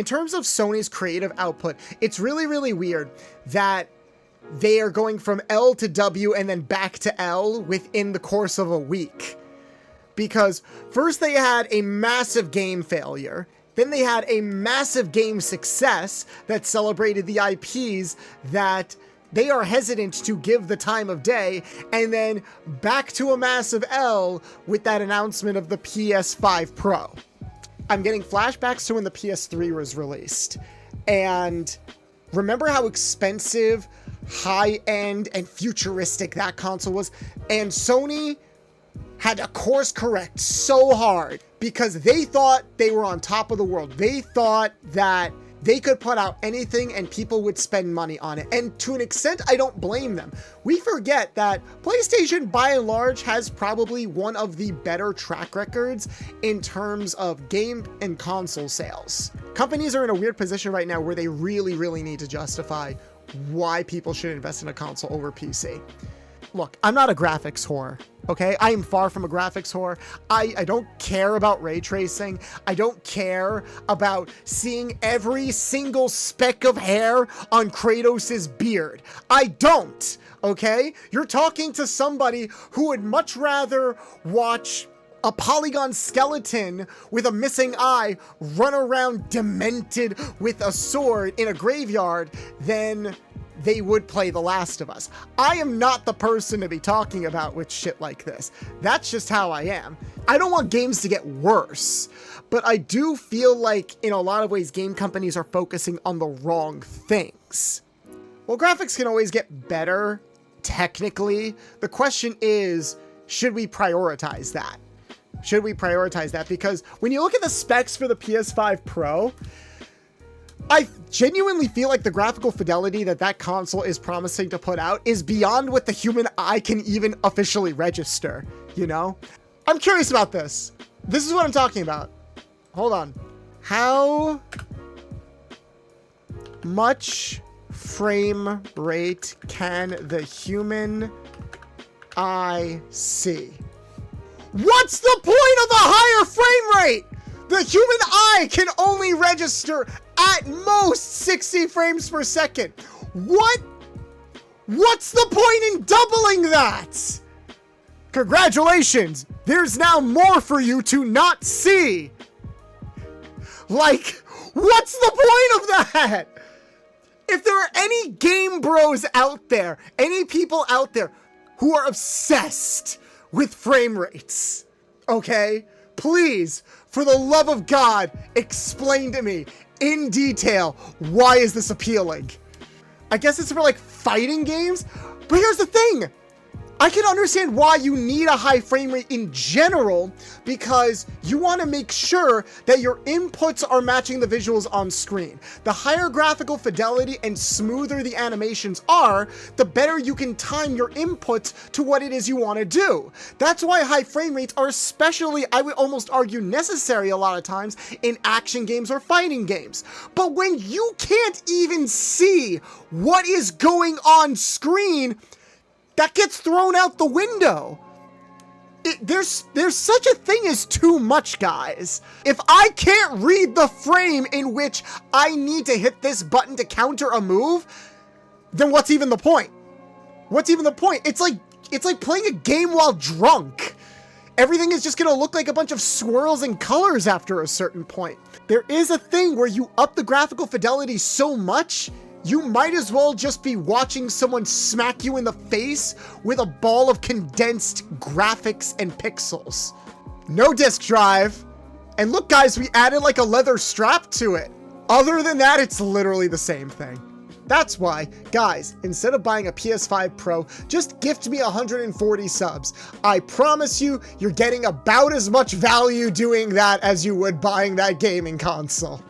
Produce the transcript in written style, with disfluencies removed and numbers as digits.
in terms of Sony's creative output, it's really, really weird that they are going from L to W and then back to L within the course of a week. Because first they had a massive game failure, then they had a massive game success that celebrated the IPs that they are hesitant to give the time of day, and then back to a massive L with that announcement of the PS5 Pro. I'm getting flashbacks to when the PS3 was released, and remember how expensive, high-end, and futuristic that console was? And Sony had to course correct so hard because they thought they were on top of the world. They thought that they could put out anything and people would spend money on it. And to an extent, I don't blame them. We forget that PlayStation, by and large, has probably one of the better track records in terms of game and console sales. Companies are in a weird position right now where they really, really need to justify why people should invest in a console over PC. Look, I'm not a graphics whore, okay? I am far from a graphics whore. I don't care about ray tracing. I don't care about seeing every single speck of hair on Kratos' beard. I don't, okay? You're talking to somebody who would much rather watch a polygon skeleton with a missing eye run around demented with a sword in a graveyard than they would play The Last of Us. I am not the person to be talking about with shit like this. That's just how I am. I don't want games to get worse, but I do feel like in a lot of ways game companies are focusing on the wrong things. Well, graphics can always get better, technically. The question is, should we prioritize that? Should we prioritize that? Because when you look at the specs for the PS5 Pro, I genuinely feel like the graphical fidelity that that console is promising to put out is beyond what the human eye can even officially register, you know? I'm curious about this. This is what I'm talking about. Hold on. How much frame rate can the human eye see? What's the point of a higher frame rate? The human eye can only register at most 60 frames per second. What's the point in doubling that? Congratulations, there's now more for you to not see. Like, what's the point of that? If there are any game bros out there, any people out there who are obsessed with frame rates, okay, please, for the love of God, explain to me in detail, why is this appealing? I guess it's for like fighting games, but here's the thing. I can understand why you need a high frame rate in general, because you want to make sure that your inputs are matching the visuals on screen. The higher graphical fidelity and smoother the animations are, the better you can time your inputs to what it is you want to do. That's why high frame rates are especially, I would almost argue, necessary a lot of times in action games or fighting games. But when you can't even see what is going on screen, that gets thrown out the window. There's such a thing as too much, guys. If I can't read the frame in which I need to hit this button to counter a move, then what's even the point? What's even the point? It's like playing a game while drunk. Everything is just gonna look like a bunch of swirls and colors after a certain point. There is a thing where you up the graphical fidelity so much, you might as well just be watching someone smack you in the face with a ball of condensed graphics and pixels. No disk drive. And look, guys, we added like a leather strap to it. Other than that, it's literally the same thing. That's why, guys, instead of buying a PS5 Pro, just gift me 140 subs. I promise you, you're getting about as much value doing that as you would buying that gaming console.